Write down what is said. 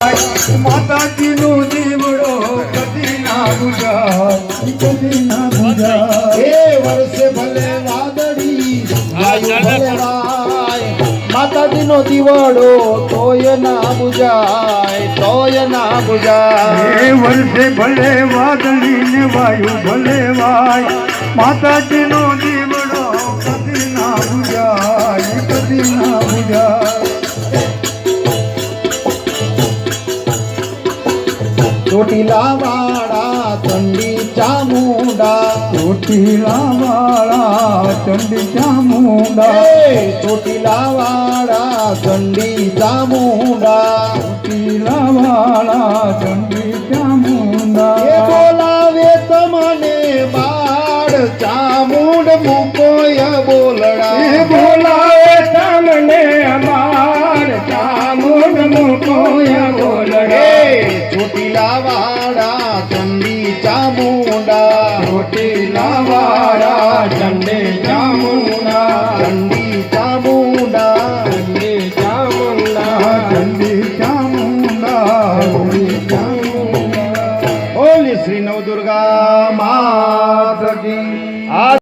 માતાજી નો દીવડો કદી ના બુજાય એ વર્ષે ભલે વાદળી આયુ ભલે વાય માતાજી નો દીવડો તોય ના બુજાય એ વર્ષે ભલે વાદળી ને વાયુ ભલે વાય માતાજી નો દીવડો કદી ના બુજાય ચોટીલા વાળા ચંડી ચામુંડા ચોટીલા વાળા ચંડી ચામુંડા ચોટીલા વાળા ચંડી ચામુંડા ચોટીલા વાળા ચંડી ચામુંડા એ બોલાવે તમને બાળ ચામુંડ મૂકોય બોલડા એ બોલાવે તમને અમાર ચામુંડ મૂકોય બોલડા ચોટીલા વાળા ચંડી ચામુંડા ચોટીલા વાળા ચંડી ચામુંડા ચંડી ચામુંડા ચંડી ચામુંડા ચંડી ચામુંડા બોલી શ્રી નવદુર્ગા